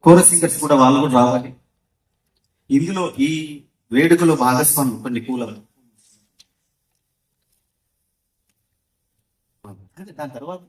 Chorus singers కూడా వాళ్ళు కూడా రావాలి. ఇందులో ఈ వేడుకలో భాగస్వామి కొన్ని కూలలు. దాని తర్వాత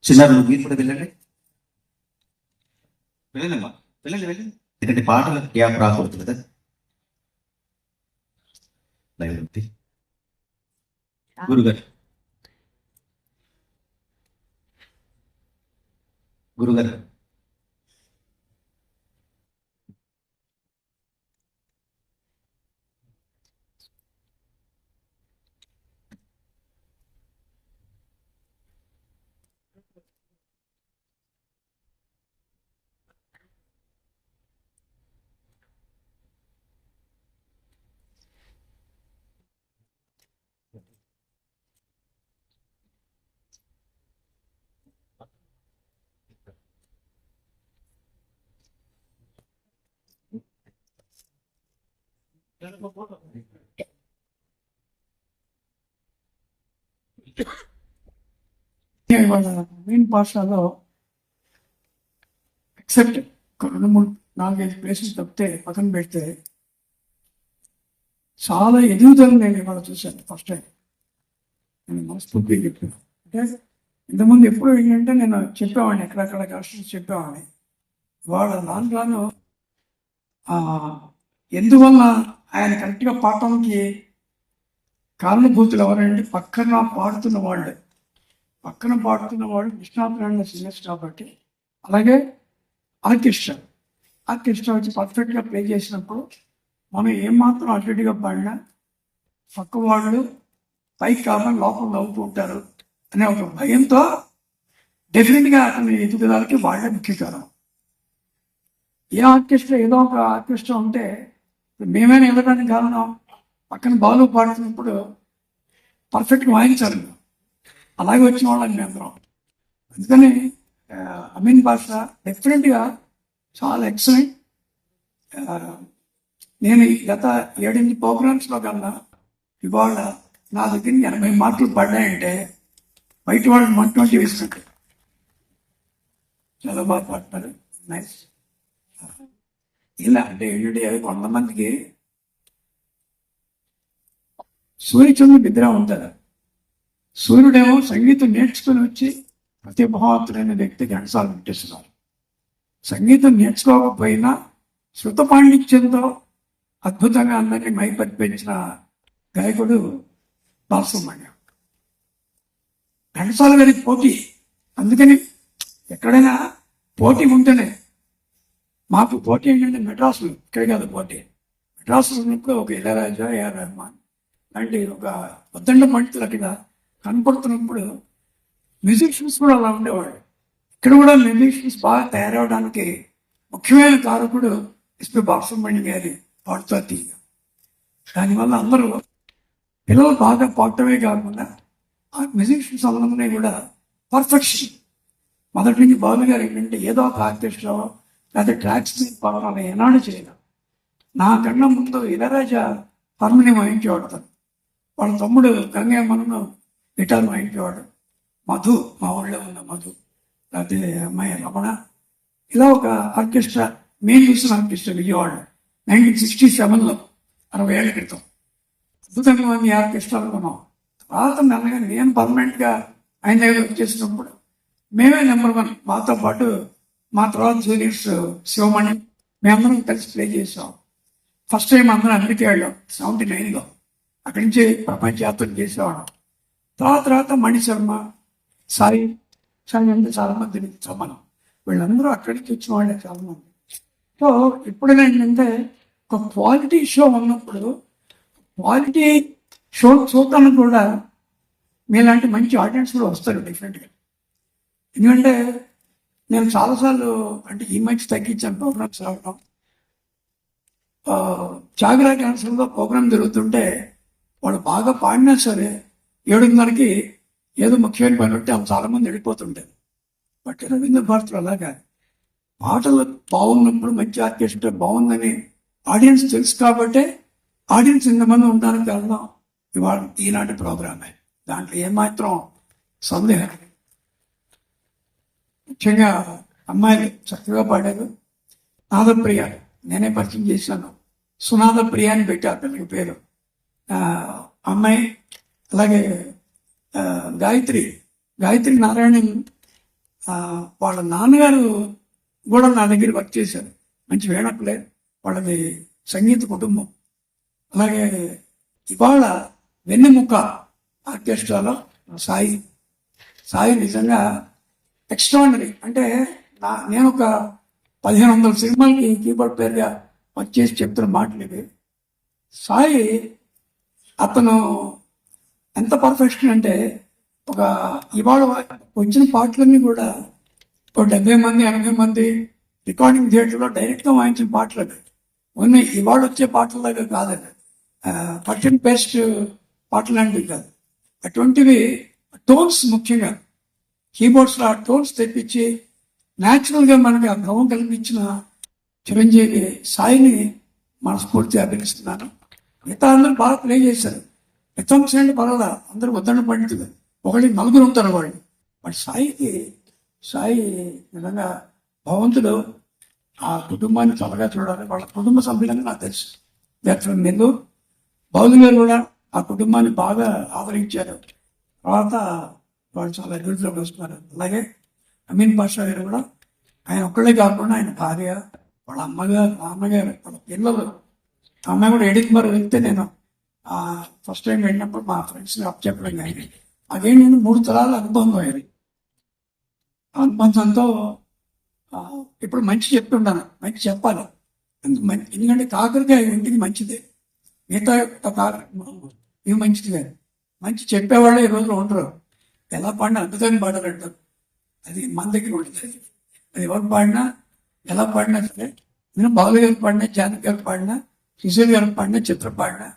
చిన్నారు మీరు కూడా వెళ్ళండి, వెళ్ళండమ్మా, వెళ్ళండి వెళ్ళండి. ఎందుకంటే పాటల గ్యాప్ రాకూడదు కదా. గురుగారు గురుగారు ఇవాళ మెయిన్ పాఠశాలలో ఎక్సెప్ట్ 2-3-4-5 ప్లేసెస్ తప్పితే పక్కన పెడితే చాలా ఎదుగుదల నేను ఇవాళ చూశాను. ఫస్ట్ టైం నేను మనస్ఫూర్తిగా చెప్పాను. అంటే ఇంతకుముందు ఎప్పుడు ఏంటంటే నేను చెప్పేవాడిని, ఎక్కడెక్కడ కష్టం చెప్పేవాడిని. ఇవాళ రాను ఎందువల్ల ఆయన కరెక్ట్గా పాడటానికి కారణభూతులు ఎవరంటే పక్కన పాడుతున్న వాడు విశ్వనాథ్ సింగర్స్ కాబట్టి, అలాగే ఆర్కెస్ట్రా వచ్చి పర్ఫెక్ట్గా ప్లే చేసినప్పుడు మనం ఏమాత్రం అటుగా పాడినా పక్క వాళ్ళు పైకి కాకుండా లోపల నవ్వుతూ ఉంటారు అనే ఒక భయంతో డెఫినెట్గా అతని ఎదుగుదలకి వాళ్ళే ముఖ్య కారణం. ఏదో ఒక ఆర్కెస్ట్రా ఉంటే మేమైనా ఎదగడానికి కారణం పక్కన బాలు పాడుతున్నప్పుడు పర్ఫెక్ట్గా వాయించాలి, అలాగే వచ్చిన వాళ్ళని మేమందరం. అందుకని అమీన్ బాషా డెఫినెట్గా చాలా ఎక్సలెంట్. నేను గత 7-8 ప్రోగ్రామ్స్లో కన్నా ఇవాళ నా దగ్గర 80 మార్కులు పడ్డాయంటే బయట వాళ్ళు 120 వేసినట్టు. చాలా బాగా పాడతారు, నైస్. ఇలా అంటే ఏంటంటే కొంతమందికి సూర్యచంద్రుడు నిద్ర ఉంటారు. సూర్యుడేమో సంగీతం నేర్చుకుని వచ్చి ప్రతిభావంతుడైన వ్యక్తి ఘంటసాల పెట్టేస్తున్నారు. సంగీతం నేర్చుకోకపోయినా శృత పాండిత్యంతో అద్భుతంగా అందరినీ మైపరిపించిన గాయకుడు బాలసుబ్రహ్మణ్యం. ఘంటసాల గారికి పోటీ. అందుకని ఎక్కడైనా పోటీ ఉంటేనే, మాకు పోటీ ఏంటంటే మెడ్రాసులు, ఇక్కడ కాదు పోటీ. మెడ్రాసులు ఉన్నప్పుడు ఒక ఇళయరాజా, ఏఆర్ రెహమాన్ లాంటి ఒక ఉద్దండ పండితులు అక్కడ కనపడుతున్నప్పుడు మ్యూజిషియన్స్ కూడా అలా ఉండేవాడు. ఇక్కడ కూడా మ్యూజిషియన్స్ బాగా తయారవడానికి ముఖ్యమైన కారకుడు ఎస్పి బాలసుబ్రహ్మణ్యం గారి పాడుతా తీగ. దానివల్ల అందరూ పిల్లలు బాగా పాడటమే కాకుండా ఆ మ్యూజిషియన్స్ అందరినీ కూడా పర్ఫెక్షన్. మొదటి నుంచి బాలు గారు ఏంటంటే ఏదో ఒక ఆర్కెస్ట్రా లేదా ట్రాక్స్ మీద పాడాలని ఏనాడు చేయడం. నాకన్నా ముందు ఇళయరాజా హార్మోనియం వాయించేవాడు, వాళ్ళ తమ్ముడు గంగయ్యమ్మను గిటార్ వాయించేవాడు, మధు మా ఊళ్ళో ఉన్న మధు, లేకపోతే అమ్మాయి రమణ. ఇలా ఒక ఆర్కెస్ట్రా, మెయిన్ చూసిన ఆర్కెస్ట్రా విజయవాడ 1967లో, 60 ఏళ్ల క్రితం అద్భుతంగా మంది ఆర్కెస్ట్రాలు కొన్నాం. తర్వాత మెల్లగా నేను పర్మనెంట్గా ఆయన దగ్గర వచ్చేసినప్పుడు మేమే నెంబర్ 1. మాతో పాటు మా తర్వాత జూనియర్స్ శివమణి, మేమందరం కలిసి ప్లే చేసాం. ఫస్ట్ టైం అందరం అమెరికా వెళ్ళాం 79లో. అక్కడి నుంచి ప్రపంచ యాత్ర చేసేవాళ్ళం. తర్వాత మణిశర్మ, సాయి అంటే చాలామంది సమానం, వీళ్ళందరూ అక్కడి నుంచి వచ్చిన వాళ్ళే చాలామంది. సో ఇప్పుడు ఏంటంటే ఒక క్వాలిటీ షో ఉన్నప్పుడు క్వాలిటీ చూడటానికి కూడా మీలాంటి మంచి ఆడియన్స్ కూడా వస్తారు డెఫినెట్గా. ఎందుకంటే నేను చాలాసార్లు అంటే ఈ మధ్య తగ్గించాను ప్రోగ్రామ్స్ రావడం. చాగురా క్యాన్సర్లో ప్రోగ్రామ్ జరుగుతుంటే వాళ్ళు బాగా పాడినా సరే 7:30కి ఏదో ముఖ్యమైన పని ఉంటే వాళ్ళు చాలామంది వెళ్ళిపోతుంటారు. బట్ రవీంద్ర భారతిలో అలాగా పాటలు బాగున్నప్పుడు మంచి ఆర్కెస్ట్రా బాగుందని ఆడియన్స్ తెలుసు కాబట్టే ఆడియన్స్ ఇంతమంది ఉండడానికి కారణం ఇవాళ ఈనాటి ప్రోగ్రామే. దాంట్లో ఏమాత్రం సందేహం లేదు. ముఖ్యంగా అమ్మాయిలు చక్కగా పాడారు. నాదప్రియ నేనే పరిచయం చేశాను. సునాద ప్రియ అని పెట్టారు పిల్లకి పేరు. అమ్మాయి అలాగే గాయత్రి నారాయణన్ వాళ్ళ నాన్నగారు కూడా నా దగ్గర వర్క్ చేశారు. మంచి వేణకులే, వాళ్ళది సంగీత కుటుంబం. అలాగే ఇవాళ వెన్నెముక్క ఆర్కెస్ట్రాలో సాయి నిజంగా ఎక్స్ట్రాడినరీ. అంటే నేను ఒక 1500 సినిమాలకి కీబోర్డ్ పేరుగా వచ్చేసి చెప్తున్న మాటలు ఇవి. సాయి అతను ఎంత పర్ఫెక్షన్ అంటే ఇవాళ వచ్చిన పాటలన్నీ కూడా ఒక 70 మంది 80 మంది రికార్డింగ్ థియేటర్లో డైరెక్ట్గా వాయించిన పాటలు అవి ఉన్నాయి. ఇవాళ వచ్చే పాటలాగా కాదండి, కట్ అండ్ పేస్ట్ పాటలు లాంటివి కాదు. అటువంటివి టోన్స్, ముఖ్యంగా కీబోర్డ్స్లో ఆ టోన్స్ తెప్పించి న్యాచురల్గా మనకి ఆ భావం కల్పించిన చిరంజీవి సాయిని మనస్ఫూర్తిగా అభినందిస్తున్నాను. మిగతా అందరూ బాగా ప్లే చేశారు. వితంస్ అంటే పర్వాలా, అందరూ వద్దన్న పండితులు, ఒకటి 4 ఉంటారు వాళ్ళు. బట్ సాయి నిజంగా భగవంతుడు ఆ కుటుంబాన్ని త్వరగా చూడాలి. వాళ్ళ కుటుంబ సభ్యులని నాకు తెలుసు. డాక్టర్ నెల్లూరు బాబు గారు కూడా ఆ కుటుంబాన్ని బాగా ఆదరించారు. తర్వాత వాళ్ళు చాలా అభివృద్ధిలోకి వస్తున్నారు. అలాగే అమీన్ పాషా గారు కూడా ఆయన ఒక్కళ్ళే కాకుండా ఆయన భార్య, వాళ్ళ అమ్మగారు, నాన్నగారు, వాళ్ళ పిల్లలు. అమ్మాయి కూడా ఎడిన్బర్గ్ వెళ్తే నేను ఫస్ట్ టైం వెళ్ళినప్పుడు మా ఫ్రెండ్స్ని చెప్పడం కానీ అదేం నేను 3 తరాల అనుభవం అయ్యారు. అనుబంధంతో ఇప్పుడు మంచి చెప్తుంటాను, మంచి చెప్పాలి. ఎందుకంటే కాకరకాయ ఇంటికి మంచిదే, మిగతా ఇవి మంచిది కాదు. మంచి చెప్పేవాళ్ళే ఈ రోజులో ఉండరు. ఎలా పాడినా అద్భుతంగా పాడారంటారు. అది మన దగ్గర ఉంటుంది. అది ఎవరు పాడినా ఎలా పాడినా సరే, నేను బాలు గారు పాడినా, జానకి గారు పాడినా, సుశీల్ గారు పాడినా, చిత్ర పాడినా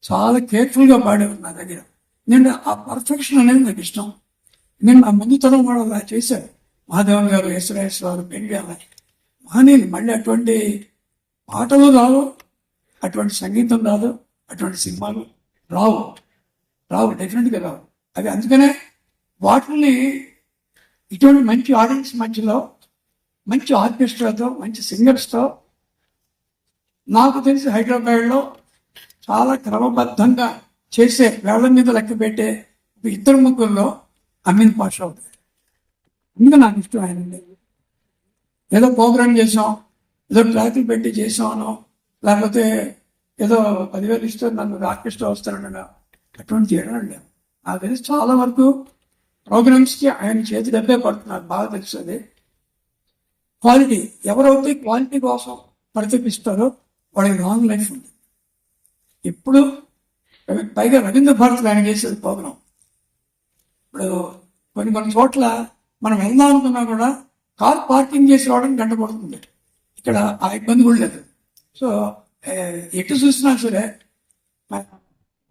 చాలా కేర్ఫుల్గా పాడేవారు నా దగ్గర. నేను ఆ పర్ఫెక్షన్ అనేది నాకు ఇష్టం. నేను నా ముందు తరం వాళ్ళు అలా చేశారు. మాధవన్ గారు, ఎస్రాయేశ్వరరావు, పెండ్యాల మహనీయులు. మళ్ళీ అటువంటి పాటలు రావు, అటువంటి సంగీతం రాదు, అటువంటి సినిమాలు రావు డెఫినెట్గా రావు. అవి అందుకనే వాటిని ఇటువంటి మంచి ఆడియన్స్ మధ్యలో, మంచి ఆర్కెస్ట్రాతో, మంచి సింగర్స్తో, నాకు తెలిసి హైదరాబాద్లో చాలా క్రమబద్ధంగా చేసే, వేళ్ల మీద లెక్క పెట్టే 2-3 అమీన్ పాషా అవుతారు. అందుకే నాకు ఇష్టం ఆయన. ఏదో ప్రోగ్రామ్ చేసాం, ఏదో ట్రాకులు పెట్టి చేసామనో, లేకపోతే ఏదో 10,000 ఇస్తే నన్ను ఆర్కెస్ట్రా వస్తారనగా అటువంటి చేయడం లేదు. నాకు తెలిసి చాలా వరకు ప్రోగ్రామ్స్కి ఆయన చేతి డబ్బే పడుతున్నారు, బాగా తెలుస్తుంది. క్వాలిటీ, ఎవరైతే క్వాలిటీ కోసం ప్రతిపిస్తారో వాళ్ళకి రాంగ్ లైఫ్ ఉంది. ఇప్పుడు పైగా రవీంద్ర భారతిలో ఆయన చేసేది ప్రోగ్రాం. ఇప్పుడు కొన్ని చోట్ల మనం వెళ్దాం అనుకున్నా కూడా కార్ పార్కింగ్ చేసి రావడానికి గంట పడుతుంది. ఇక్కడ ఆ ఇబ్బంది కూడా లేదు. సో ఎటు చూసినా సరే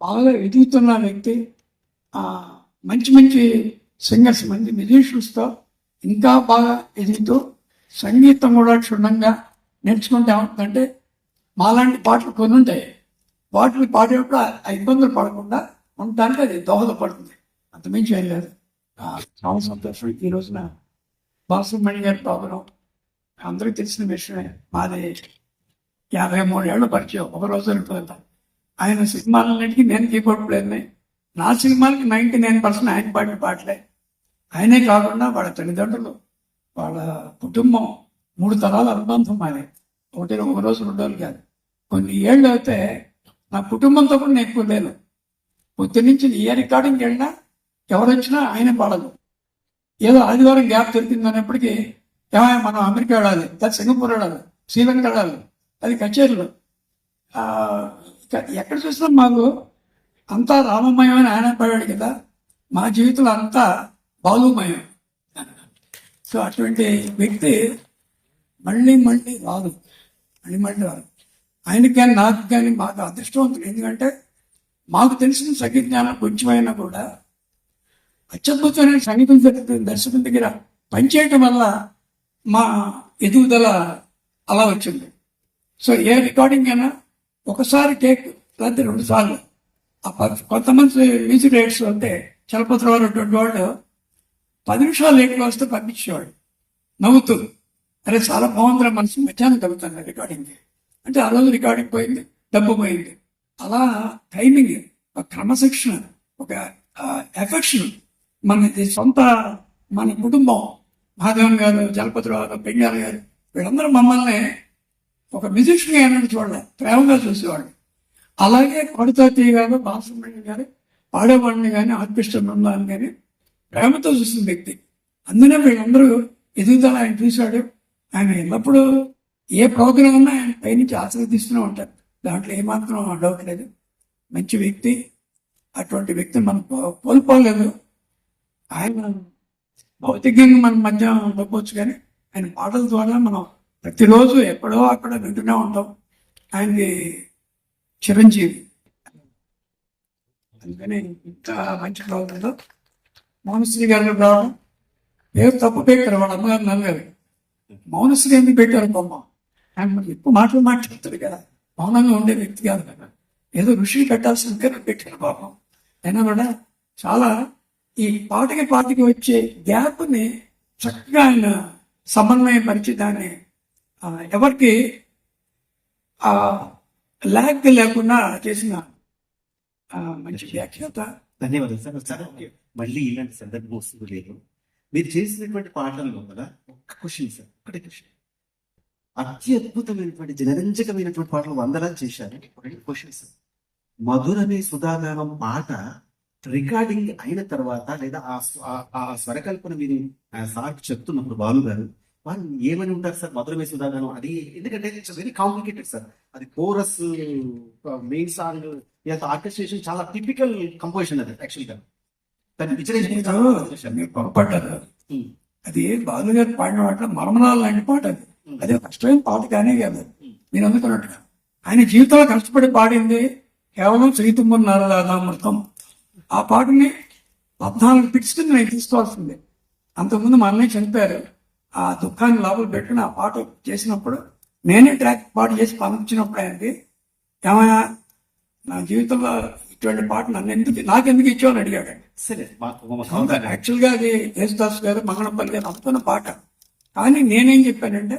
బాగా ఎదుగుతున్న వ్యక్తి, మంచి సింగర్స్, మంచి మ్యూజిషియన్స్తో ఇంకా బాగా ఎదుగుతూ సంగీతం కూడా క్షుణ్ణంగా నేర్చుకుంటే ఏమవుతుందంటే, మాలాంటి పాటలు కొన్ని ఉంటాయి, వాటిని పాడేటప్పుడు ఆ ఇబ్బందులు పడకుండా ఉండటానికి అది దోహదపడుతుంది. అంతమించి ఏం లేదు. చాలా సంతోషం. ఈ రోజున బాలసుబ్రహ్మణ్యం గారి ప్రోగ్రాం అందరికీ తెలిసిన విషయమే. మాది 53 ఏళ్ళ పరిచయం, ఒక రోజు వెళ్తాను. ఆయన సినిమాలన్నింటికి నేను కీబోర్డ్ ప్లేయర్ని. నా సినిమాలకి 99% ఆయన పాడిన పాటలే. ఆయనే కాకుండా వాళ్ళ తల్లిదండ్రులు, వాళ్ళ కుటుంబం, 3 తరాల అనుబంధం ఆయన. ఒక రోజు 2 రోజులు కాదు, కొన్ని ఏళ్ళు అయితే నా కుటుంబంతో కూడా నేను ఎక్కువ లేను. పొద్దు నుంచి ఏ రికార్డింగ్కి వెళ్ళినా ఎవరు వచ్చినా ఆయనే పాడదు. ఏదో ఆదివారం గ్యాప్ దొరికింది అనేప్పటికీ ఏమైనా మనం అమెరికా వెళ్ళాలి, లేదా సింగపూర్ వెళ్ళాలి, శ్రీలంక వెళ్ళాలి, అది కచేరీలు. ఎక్కడ చూసినా మాకు అంతా రామమయం అని ఆయన పడాడు కదా, మా జీవితంలో అంతా బాలుమయం. సో అటువంటి వ్యక్తి మళ్ళీ మళ్ళీ రాదు. ఆయనకి కానీ నాకు కానీ మాకు అదృష్టవంతులు. ఎందుకంటే మాకు తెలిసిన సంగీత జ్ఞానం కొంచెమైనా కూడా అత్యద్భుతమైన సంగీతం దర్శకుల దగ్గర పనిచేయటం వల్ల మా ఎదుగుదల అలా వచ్చింది. సో ఏ రికార్డింగ్ అయినా ఒకసారి టేక్ లేకపోతే 2 సార్లు. కొంతమంది మ్యూజిక్ డైరెక్టర్స్ అంటే చలపతిరావు అటువంటి వాళ్ళు 10 నిమిషాలు లేట్గా వస్తే పంపించేవాడు నవ్వుతూ, అరే చాలా బాగుందిరా, మనసు మధ్యాహ్నం తగ్గుతుంది రికార్డింగ్కి అంటే ఆ రోజు రికార్డింగ్ పోయింది, డబ్బు పోయింది. అలా టైమింగ్, ఒక క్రమశిక్షణ, ఒక ఎఫెక్షన్, మనది సొంత, మన కుటుంబం, మాధవన్ గారు, చలపతిరావు గారు, పెంగారు గారు, వీళ్ళందరూ మమ్మల్ని ఒక మ్యూజిషియన్ అయినట్టు చూడాలి, ప్రేమగా చూసేవాళ్ళు. అలాగే కొడతాతి గారు, బాలసుబ్రహ్మణ్యం గారు పాడేవాడిని కానీ ఆర్కెస్ట్రా బృందాన్ని కానీ ప్రేమతో చూసిన వ్యక్తి. అందునే వీళ్ళందరూ ఎదుగుదల ఆయన చూశాడు. ఆయన ఎల్లప్పుడూ ఏ ప్రోగ్రామ్ ఉన్నా ఆయన పైనుంచి ఆశీర్వదిస్తూనే ఉంటారు, దాంట్లో ఏమాత్రం డౌట్ లేదు. మంచి వ్యక్తి. అటువంటి వ్యక్తిని మనం కోల్పోలేదు. ఆయన భౌతికంగా మన మధ్య ఉండకపోవచ్చు కానీ ఆయన పాటల ద్వారా మనం ప్రతిరోజు ఎక్కడో అక్కడ వింటూనే ఉంటాం. ఆయనది చిరంజీవి. అందుకని ఇంత మంచి ప్రోగ్రాంలో మౌనశ్రీ గారు రావడం ఏదో తప్పు పెట్టారు వాళ్ళ అమ్మగారు నాన్నగారు. మౌనశ్రీ ఎందుకు పెట్టారు బొమ్మ? ఆయన మనకి ఎక్కువ మాట్లాడతాడు కదా, మౌనంగా ఉండే వ్యక్తి కాదు కదా, ఏదో ఋషి పెట్టాల్సిన పేరు పెట్టారు పాపం. అయినా కూడా చాలా ఈ పాటకి వచ్చే గ్యాప్ని చక్కగా ఆయన సమన్వయపరిచి దాన్ని ఎవరికి ల్యాగ్ లేకుండా చేసిన మంచి వ్యాఖ్యాత. ధన్యవాదాలు సార్. సార్ మళ్ళీ ఇలాంటి సందర్భం వస్తుంది లేదు. మీరు చేసినటువంటి పాటల్లో కదా ఒక్క క్వశ్చన్ సార్, ఒకటే క్వశ్చన్. అత్యద్భుతమైనటువంటి జనరంజకమైనటువంటి పాటలు వందలా చేశారు. ఒకటి క్వశ్చన్ సార్, మధురమే సుధాగానం పాట రికార్డింగ్ అయిన తర్వాత లేదా ఆ స్వరకల్పన మీరు సార్ చెప్తున్నప్పుడు బాలు గారు వాళ్ళు ఏమని ఉంటారు సార్? మధురమే సుధాగానం అది ఎందుకంటే ఇట్స్ వెరీ కాంప్లికేటెడ్ సార్. అది కోరస్, మెయిన్ సాంగ్, ఆర్కెస్ట్రేషన్ చాలా టిపికల్ కంపోజిషన్ అది యాక్చువల్గా. మీరు పొరపడ్డారు. అది బాలు గారు పాడిన పాట మరమరాలు లాంటి పాట. అది అదే కష్టమైన పాట కానీ కాదు మీరు అందుకున్నట్టుగా. ఆయన జీవితంలో కష్టపడి పాడింది కేవలం శ్రీతుమ్మన్ నారదామృతం. ఆ పాటని 14 పిట్స్ కింద నేను తీసుకోవాల్సిందే. అంతకుముందు మా అన్నయ్య చనిపోయారు. ఆ దుఃఖాన్ని లోపల పెట్టుకుని ఆ పాట చేసినప్పుడు నేనే ట్రాక్ పాట చేసి పంపించినప్పుడు ఆయనకి, ఏమైనా నా జీవితంలో ఇటువంటి పాట నాకెందుకు ఇచ్చావు అని అడిగాడు. సరే, యాక్చువల్గా అది యేసుదాస్ గారు మంగళపల్లి గారు అనుకున్న పాట. కానీ నేనేం చెప్పానంటే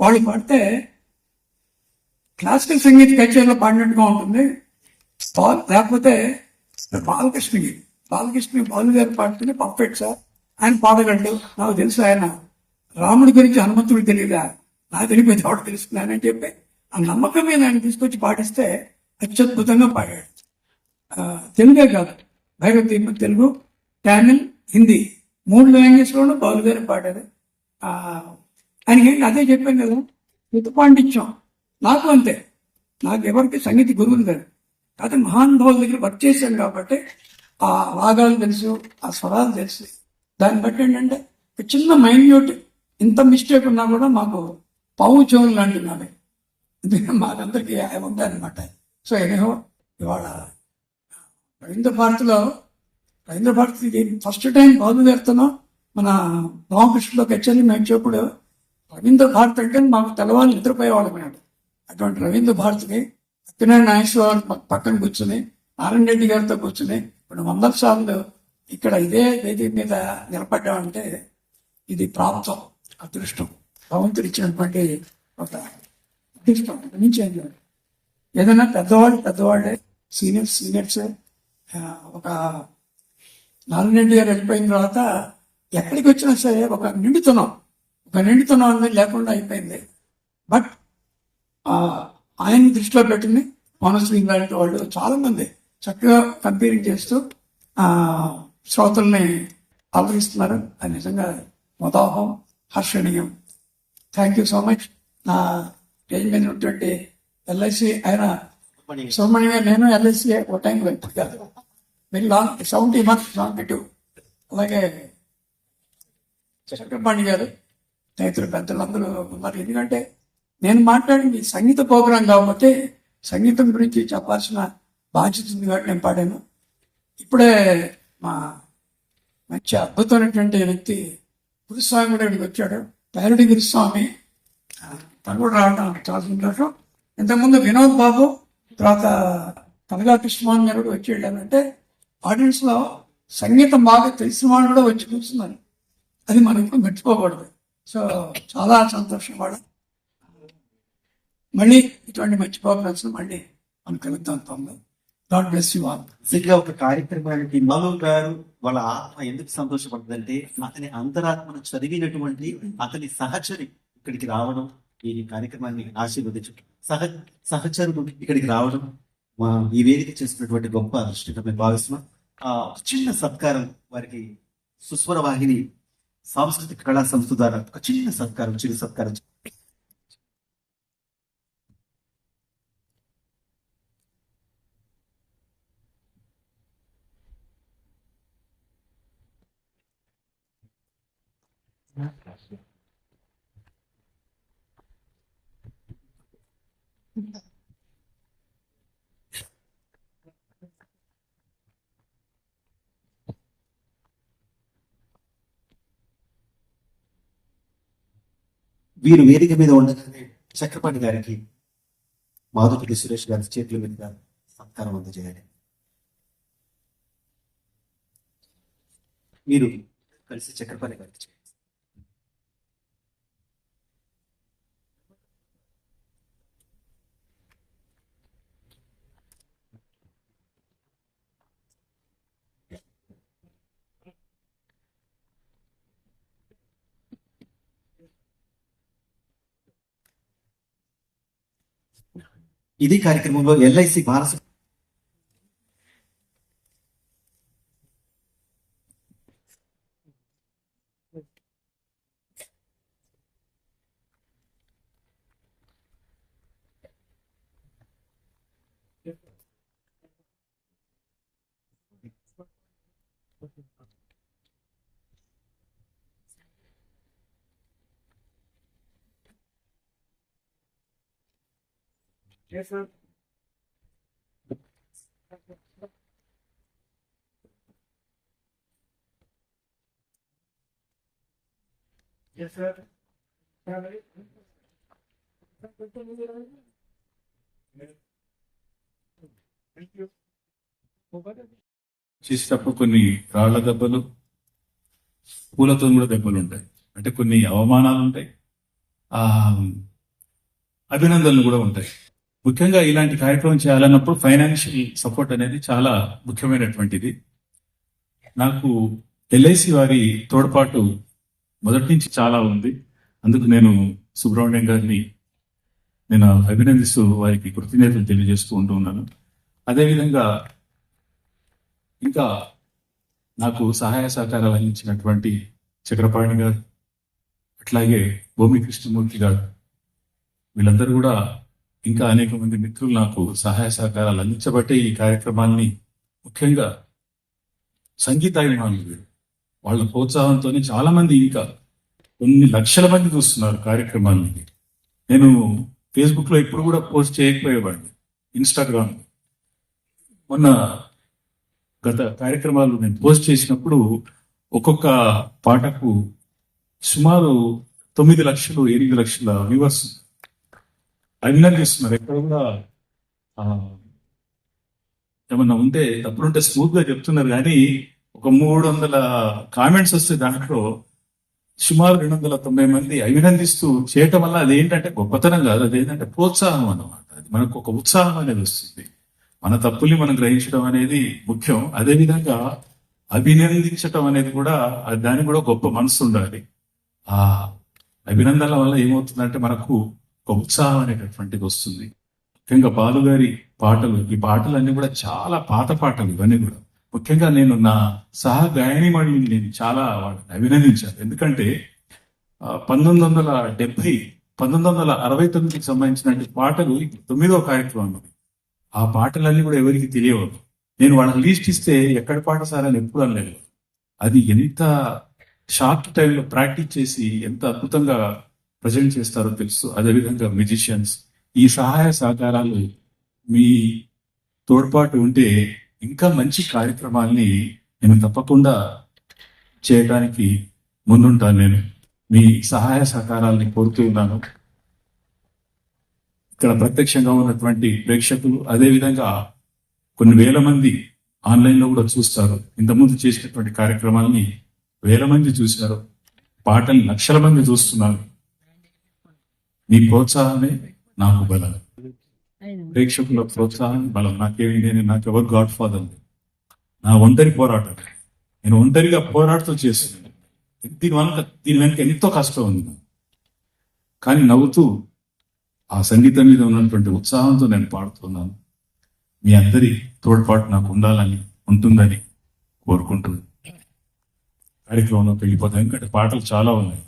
వాళ్ళు పాడితే క్లాసికల్ సంగీత కచేరీలో పాడినట్టుగా ఉంటుంది, లేకపోతే బాలకృష్ణ బాలు గారు పాడుతుంటే పర్ఫెక్ట్ సార్, ఆయన పాడగలడు. నాకు తెలుసు ఆయన రాముడి గురించి హనుమంతుడు తెలియదా, నాకు తెలియదు ఎవరు తెలుసుకున్నానని చెప్పి ఆ నమ్మకం మీద ఆయన తీసుకొచ్చి పాటిస్తే అత్యద్భుతంగా పాడాడు. తెలుగే కాదు, భైరవతి తెలుగు, తమిళ్, హిందీ 3 లాంగ్వేజ్లోనూ బాలు గారు పాడారు. ఆయనకి ఏంటి అదే చెప్పాను కదా, యుద్ధ పాండిత్యం నాకు అంతే. నాకు ఎవరికి సంగీత గురువులు గారు కాదు, మహానుభావుల దగ్గర వర్క్ చేశాను కాబట్టి ఆ రాగాలు తెలుసు, ఆ స్వరాలు తెలుసు. దాన్ని బట్టి ఏంటంటే చిన్న మైన్యూట్ ఇంత మిస్టేక్ ఉన్నా కూడా మాకు పావు చెవులు లాంటివి నాది, మాకందరికీ ఉంటాయన్నమాట. సో ఎనీహో ఇవాళ రవీంద్ర భారతి ఫస్ట్ టైం బాలు గారితోనో మన రామకృష్ణలో కచేరీ నడిచేప్పుడు రవీంద్ర భారతి అంటే మాకు తెల్లవాళ్ళు నిద్రపోయేవాళ్ళం మేము. అటువంటి రవీంద్ర భారతికి అక్కినేని నాగేశ్వరరావు పక్కన కూర్చుని, నారాయణ రెడ్డి గారితో కూర్చుని ఇప్పుడు 100 సార్లు ఇక్కడ ఇదే వేదిక మీద నిలబడ్డామంటే ఇది ప్రాప్తం, అదృష్టం, భగవంతుడు ఇచ్చినటువంటి ఒక అదృష్టం. నుంచి ఏదైనా పెద్దవాళ్ళే సీనియర్స్. ఒక నారాయణ రెడ్డి గారు వెళ్ళిపోయిన తర్వాత ఎక్కడికి వచ్చినా సరే ఒక నిండుతున్నాం అనేది లేకుండా అయిపోయింది. బట్ ఆయన దృష్టిలో పెట్టింది మౌనశ్రీ లాంటి వాళ్ళు చాలా మంది చక్కగా కంపేరింగ్ చేస్తూ శ్రోతల్ని ఆదరిస్తున్నారు. అది నిజంగా మదోహం, హర్షణీయం. Thank you so much. నా స్టేజ్ మీద ఉన్నటువంటి ఎల్ఐసి ఆయన సుబ్రహ్మణ్యం గారు నేను ఎల్ఐసి ఒక టైంలో ఇప్పుడు కాదు very long 70 months long to. అలాగే చక్రపాణి గారు రైతులు పెద్దలందరూ ఉన్నారు. ఎందుకంటే నేను మాట్లాడింది సంగీత ప్రోగ్రాం కాబట్టి సంగీతం గురించి చెప్పాల్సిన బాధ్యత ఉంది కాబట్టి నేను పాడాను. ఇప్పుడే మా మంచి అద్భుతమైనటువంటి వ్యక్తి గురుస్వామి కూడా ఇక్కడికి వచ్చాడు. పైరుడి గురుస్వామి తను కూడా రావడం చాలా సంతోషం. ఇంతకుముందు వినోద్ బాబు, తర్వాత కనగా కృష్ణమోహన్ గారు కూడా వచ్చి వెళ్ళారంటే ఆడియన్స్ లో సంగీతం బాగా తెలిసిన వాళ్ళు కూడా వచ్చి కూర్చున్నారు. అది మనం ఇప్పుడు మర్చిపోకూడదు. సో చాలా సంతోషం కూడా. మళ్ళీ ఇటువంటి మంచి ప్రోగ్రామ్స్ మళ్ళీ మనం కలుద్దాం తొందరగా. God bless you all. నిజంగా ఒక కార్యక్రమానికి మధు గారు వాళ్ళ ఆత్మ ఎందుకు సంతోషపడుతుందంటే అతని అంతరాత్మను చదివినటువంటి అతని సహచరి ఇక్కడికి రావడం, ఈ కార్యక్రమాన్ని ఆశీర్వదించడం, సహచరుడు ఇక్కడికి రావడం మా ఈ వేదిక చేసినటువంటి గొప్ప అదృష్టంగా మేము భావిస్తున్నాం. ఒక చిన్న సత్కారం వారికి సుస్వర వాహిని సాంస్కృతిక కళా సంస్థ ద్వారా ఒక చిన్న సత్కారం, చిరు సత్కారం. వీరు వేదిక మీద ఉండగానే చక్రపాణి గారికి మాధుపతి సురేష్ గారి చేతుల మీద సత్కారం అందజేయాలి. మీరు కలిసి చక్రపాణి గారికి చేయండి. ఇదే కార్యక్రమంలో ఎల్ఐసి భారత Yes, sir. Yes, sir. Thank you. చేసేటప్పుడు కొన్ని రాళ్ల దెబ్బలు, పూలతో కూడా దెబ్బలు ఉంటాయి. అంటే కొన్ని అవమానాలు ఉంటాయి, ఆ అభినందనలు కూడా ఉంటాయి. ముఖ్యంగా ఇలాంటి కార్యక్రమం చేయాలన్నప్పుడు ఫైనాన్షియల్ సపోర్ట్ అనేది చాలా ముఖ్యమైనటువంటిది. నాకు ఎల్ఐసి వారి తోడ్పాటు మొదటి నుంచి చాలా ఉంది. అందుకు నేను సుబ్రహ్మణ్యం గారిని నేను అభినందిస్తూ వారికి కృతజ్ఞతలు తెలియజేస్తూ ఉంటూ ఉన్నాను. అదేవిధంగా ఇంకా నాకు సహాయ సహకారాలు అందించినటువంటి చక్రపాణి గారు, అట్లాగే భూమి కృష్ణమూర్తి గారు, వీళ్ళందరూ కూడా ఇంకా అనేక మంది మిత్రులు నాకు సహాయ సహకారాలు అందించబట్టే ఈ కార్యక్రమాన్ని, ముఖ్యంగా సంగీతాభిమానులు వాళ్ళ ప్రోత్సాహంతోనే చాలా మంది, ఇంకా కొన్ని లక్షల మంది చూస్తున్నారు కార్యక్రమాన్ని. నేను ఫేస్బుక్ లో ఇప్పుడు కూడా పోస్ట్ చేయకపోయేవాడిని, ఇన్స్టాగ్రామ్. మొన్న గత కార్యక్రమాలు నేను పోస్ట్ చేసినప్పుడు ఒక్కొక్క పాటకు సుమారు 9 లక్షలు 8 లక్షల వ్యూవర్స్ అభినందిస్తున్నారు. ఎక్కడ కూడా ఏమన్నా ఉంటే తప్పులుంటే స్మూత్ గా చెప్తున్నారు, కానీ ఒక 300 కామెంట్స్ వస్తే దాంట్లో సుమారు 290 మంది అభినందిస్తూ చేయటం వల్ల అదేంటంటే గొప్పతనం కాదు, అదేంటంటే ప్రోత్సాహం అన్నమాట. అది మనకు ఒక ఉత్సాహం అనేది వస్తుంది. మన తప్పుల్ని మనం గ్రహించడం అనేది ముఖ్యం. అదేవిధంగా అభినందించటం అనేది కూడా, దానికి కూడా గొప్ప మనసు ఉండాలి. ఆ అభినందనల వల్ల ఏమవుతుందంటే మనకు ఒక ఉత్సాహం అనేటటువంటిది వస్తుంది. ముఖ్యంగా బాలుగారి పాటలు, ఈ పాటలన్నీ కూడా చాలా పాత పాటలు. ఇవన్నీ కూడా ముఖ్యంగా నేను నా సహ గాయనిమణిని నేను చాలా వాళ్ళని అభినందించాను. ఎందుకంటే 1969 1969కి సంబంధించిన పాటలు 9వ కార్యక్రమం. ఆ పాటలన్నీ కూడా ఎవరికి తెలియవు. నేను వాళ్ళకి లీస్ట్ ఇస్తే ఎక్కడ పాట సార్ అని ఎప్పుడు అనలేదు. అది ఎంత షార్ట్ టైంలో ప్రాక్టీస్ చేసి ఎంత అద్భుతంగా ప్రజెంట్ చేస్తారో తెలుసు. అదేవిధంగా మ్యూజిషియన్స్, ఈ సహాయ సహకారాలు మీ తోడ్పాటు ఉంటే ఇంకా మంచి కార్యక్రమాల్ని నేను తప్పకుండా చేయడానికి ముందుంటాను. నేను మీ సహాయ సహకారాలని కోరుతూ ఉన్నాను. ఇక్కడ ప్రత్యక్షంగా ఉన్నటువంటి ప్రేక్షకులు, అదేవిధంగా కొన్ని వేల మంది ఆన్లైన్లో కూడా చూస్తారు. ఇంతకుముందు చేసినటువంటి కార్యక్రమాలని వేల మంది చూశారు, పాటలు లక్షల మంది చూస్తున్నారు. మీ ప్రోత్సాహమే నాకు బలం, ప్రేక్షకుల ప్రోత్సాహం బలం. నాకెవరు గాడ్ ఫాదర్, నా ఒంటరి పోరాటం. నేను ఒంటరిగా పోరాడుతూ చేస్తున్నాను. దీని వెనక ఎంతో కష్టం ఉంది, కానీ నవ్వుతూ ఆ సంగీతం మీద ఉన్నటువంటి ఉత్సాహంతో నేను పాడుతున్నాను. మీ అందరి తోడ్పాటు నాకు ఉండాలని, ఉంటుందని కోరుకుంటూ కార్యక్రమంలోకి వెళ్ళిపోతాం. ఎందుకంటే పాటలు చాలా ఉన్నాయి.